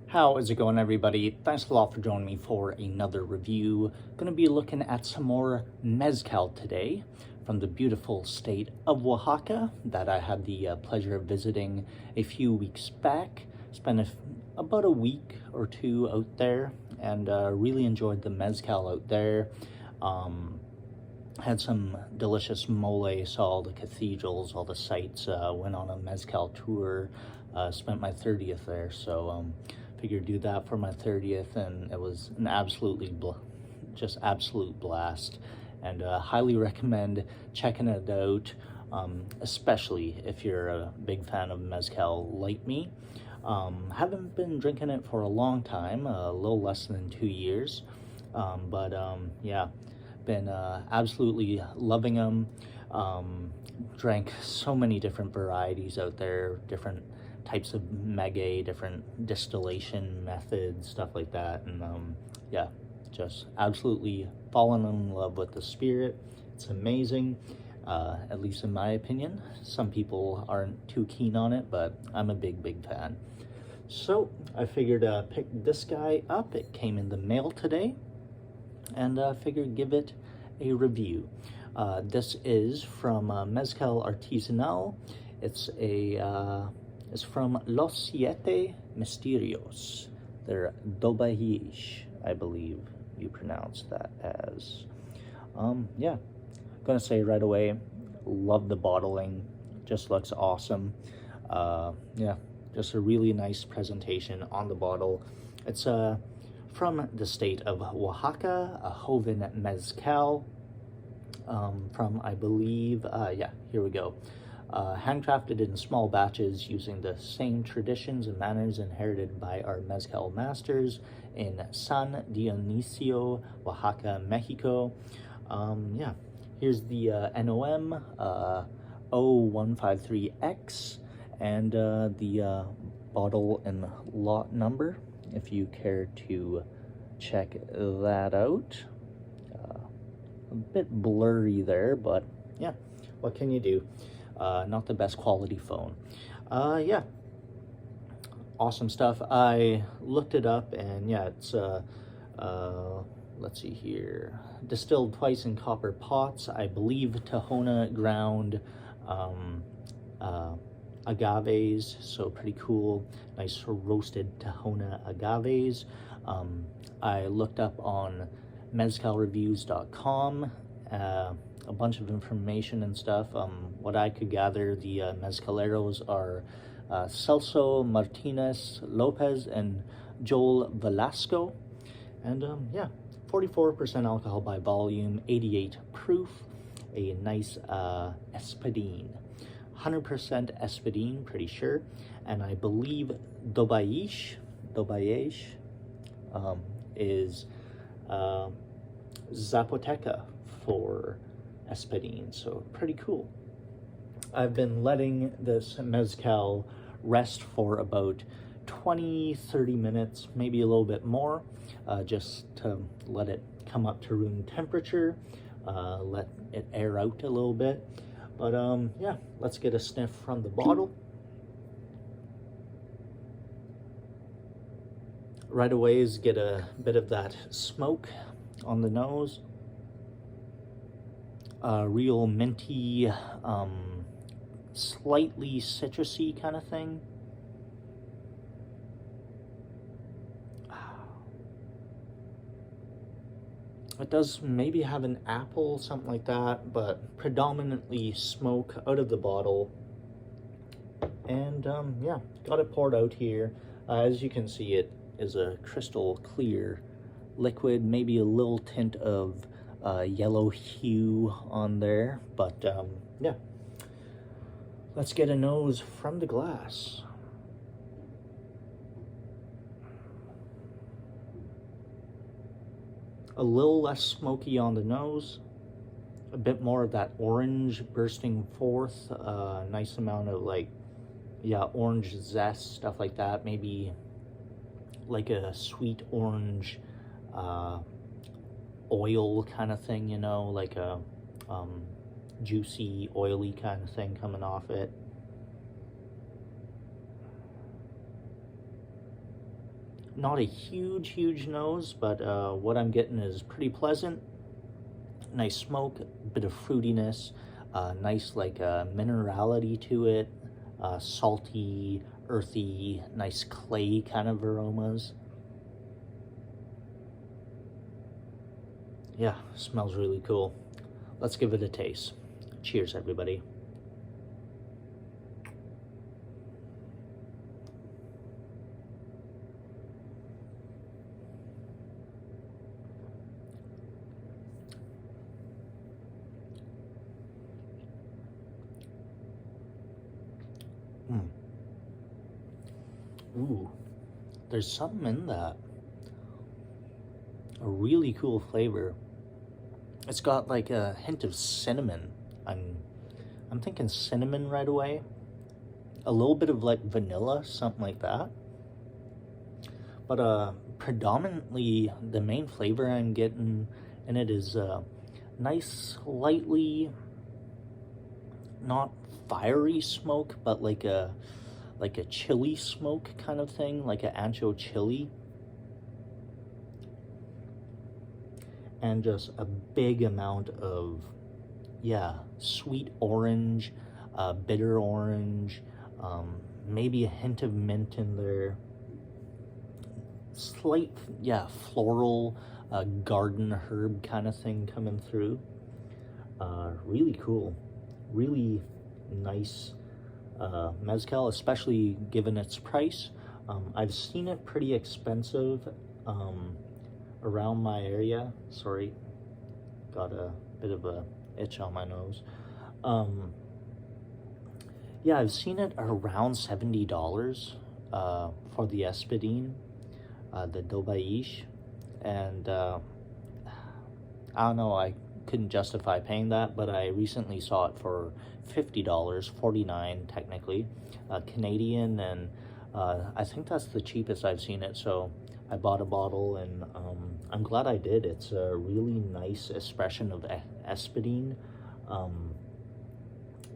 How is it going, everybody? Thanks a lot for joining me for another review. Gonna be looking at some more Mezcal today from the beautiful state of Oaxaca that I had the pleasure of visiting a few weeks back. Spent about a week or two out there and really enjoyed the Mezcal out there. Had some delicious mole, saw all the cathedrals, all the sights, went on a Mezcal tour, spent my 30th there, so figured do that for my 30th, and it was an just absolute blast, and highly recommend checking it out, especially if you're a big fan of Mezcal like me. Haven't been drinking it for a long time, a little less than 2 years, but yeah, been absolutely loving them. Drank so many different varieties out there, different types of maguey, different distillation methods, stuff like that, and yeah, just absolutely fallen in love with the spirit. It's amazing, at least in my opinion. Some people aren't too keen on it, but I'm a big fan. So I figured pick this guy up. It came in the mail today, and figured give it a review. This is from Mezcal Artesenal. It's from Los Siete Misterios. They're Doba-Yej, I believe you pronounce that as. Yeah, gonna say right away, love the bottling, just looks awesome. Yeah, just a really nice presentation on the bottle. It's from the state of Oaxaca, a Joven Mezcal, from, I believe, yeah, here we go. Handcrafted in small batches using the same traditions and manners inherited by our Mezcal masters in San Dionisio, Oaxaca, Mexico. Yeah, here's the NOM 0153X and the bottle and lot number, if you care to check that out. A bit blurry there, but yeah, what can you do? Not the best quality phone. Yeah, awesome stuff. I looked it up, and yeah, it's let's see here, distilled twice in copper pots, I believe Tahona ground agaves, so pretty cool. Nice roasted Tahona agaves. I looked up on mezcalreviews.com a bunch of information and stuff. What I could gather, the mezcaleros are Celso Martinez Lopez and Joel Velasco, and yeah, 44% alcohol by volume, 88 proof, a nice Espadín, 100% Espadín, pretty sure, and I believe Doba-Yej is Zapoteca for Espadín, so pretty cool. I've been letting this Mezcal rest for about 20-30 minutes, maybe a little bit more, just to let it come up to room temperature, let it air out a little bit. But yeah, let's get a sniff from the bottle. Right away is get a bit of that smoke on the nose. Real minty, slightly citrusy kind of thing. It does maybe have an apple, something like that, but predominantly smoke out of the bottle. And yeah, got it poured out here. As you can see, it is a crystal clear liquid, maybe a little tint of yellow hue on there, but yeah, let's get a nose from the glass. A little less smoky on the nose, a bit more of that orange bursting forth, nice amount of, like, yeah, orange zest, stuff like that, maybe like a sweet orange oil kind of thing, you know, like a juicy, oily kind of thing coming off it. Not a huge nose, but what I'm getting is pretty pleasant. Nice smoke, bit of fruitiness, nice like minerality to it, salty, earthy, nice clay kind of aromas. Yeah, smells really cool. Let's give it a taste. Cheers, everybody. Mm. Ooh, there's something in that. A really cool flavor. It's got like a hint of cinnamon. I'm thinking cinnamon right away. A little bit of like vanilla, something like that. But predominantly the main flavor I'm getting in it is nice, lightly, not fiery smoke, but like a chili smoke kind of thing, like an ancho chili. And just a big amount of, yeah, sweet orange, bitter orange, maybe a hint of mint in there. Slight, yeah, floral, garden herb kind of thing coming through. Really cool. Really nice mezcal, especially given its price. I've seen it pretty expensive around my area. Sorry, got a bit of a itch on my nose. Yeah, I've seen it around $70 for the Espadín, the Doba-Yej, and I don't know, I couldn't justify paying that, but I recently saw it for $50, 49 technically, Canadian, and I think that's the cheapest I've seen it, so I bought a bottle, and I'm glad I did. It's a really nice expression of Espadín.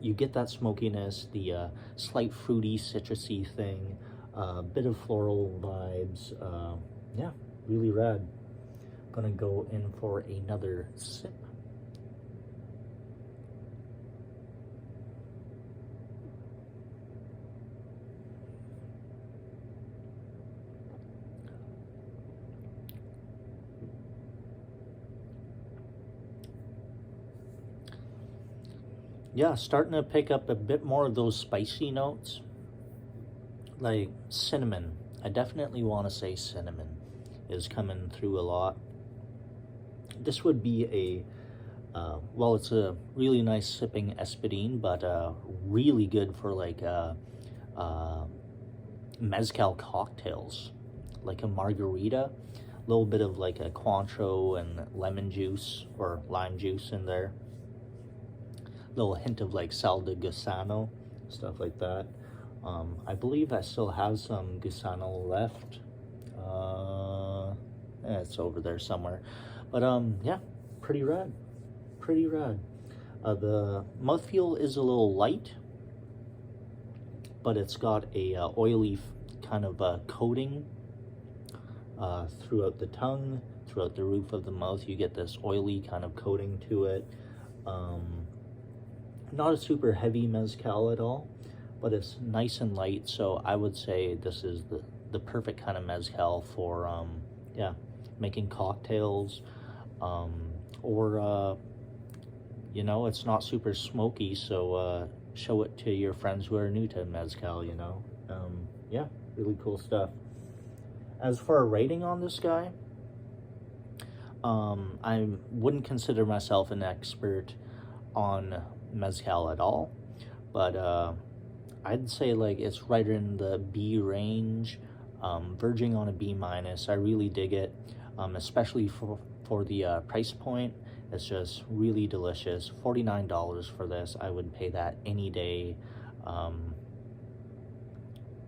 You get that smokiness, the slight fruity, citrusy thing, a bit of floral vibes. Yeah, really rad. Gonna go in for another sip. Yeah, starting to pick up a bit more of those spicy notes, like cinnamon. I definitely want to say cinnamon is coming through a lot. This would be well, it's a really nice sipping Espadín, but really good for like mezcal cocktails, like a margarita, a little bit of like a Cointreau and lemon juice or lime juice in there. Little hint of like sal de gusano, stuff like that. I believe I still have some gusano left. It's over there somewhere. But yeah, pretty rad. Pretty rad. The mouthfeel is a little light, but it's got a oily kind of coating throughout the tongue, throughout the roof of the mouth. You get this oily kind of coating to it. Not a super heavy mezcal at all, but it's nice and light, so I would say this is the perfect kind of mezcal for yeah, making cocktails, or you know, it's not super smoky, so show it to your friends who are new to mezcal, you know. Yeah, really cool stuff. As for a rating on this guy, I wouldn't consider myself an expert on mezcal at all, but I'd say like it's right in the B range, verging on a B minus. I really dig it, especially for the price point. It's just really delicious. $49 for this. I would pay that any day.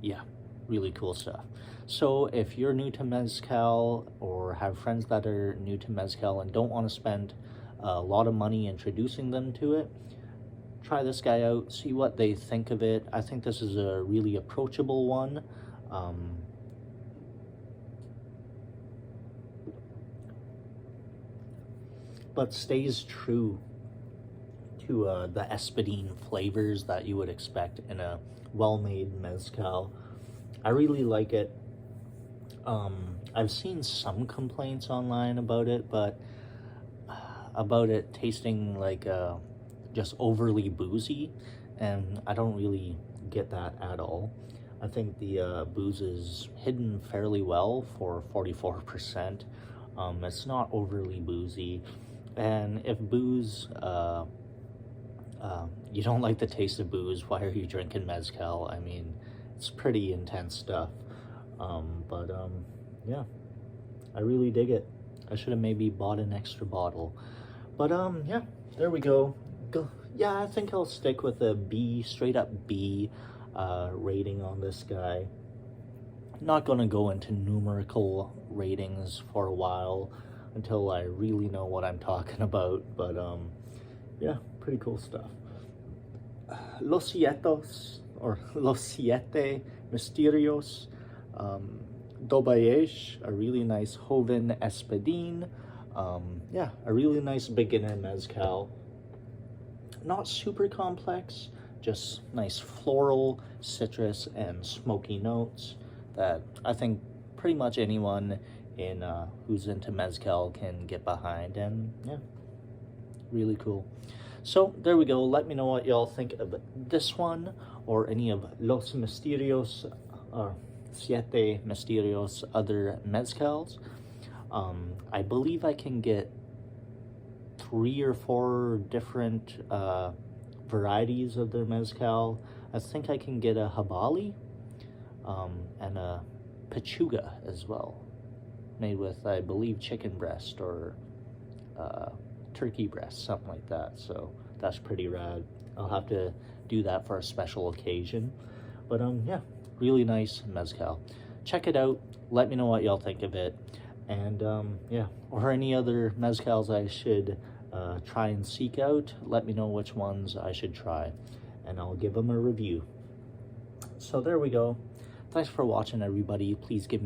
Yeah, really cool stuff. So if you're new to mezcal or have friends that are new to mezcal and don't want to spend a lot of money introducing them to it, try this guy out, see what they think of it. I think this is a really approachable one. but stays true to the Espadín flavors that you would expect in a well-made mezcal. I really like it. I've seen some complaints online about it, but about it tasting like just overly boozy, and I don't really get that at all. I think the booze is hidden fairly well for 44%. It's not overly boozy, and if booze, you don't like the taste of booze, why are you drinking mezcal? I mean, it's pretty intense stuff. Yeah, I really dig it. I should have maybe bought an extra bottle. But yeah, there we go. Yeah, I think I'll stick with a B, straight up B rating on this guy. Not gonna go into numerical ratings for a while until I really know what I'm talking about, but yeah, pretty cool stuff. Los Siete Misterios, Doba-Yej, a really nice Joven Espadín. Yeah, a really nice beginner mezcal. Not super complex, just nice floral, citrus, and smoky notes that I think pretty much anyone in who's into mezcal can get behind, and yeah, really cool. So there we go. Let me know what y'all think of this one or any of Los Misterios or Siete Misterios other mezcals. I believe I can get 3 or 4 different varieties of their mezcal. I think I can get a Habali and a Pechuga as well, made with, I believe, chicken breast or turkey breast, something like that. So that's pretty rad. I'll have to do that for a special occasion. But yeah, really nice mezcal. Check it out. Let me know what y'all think of it. And yeah, or any other mezcals I should try and seek out. Let me know which ones I should try, and I'll give them a review. So there we go. Thanks for watching, everybody. Please give me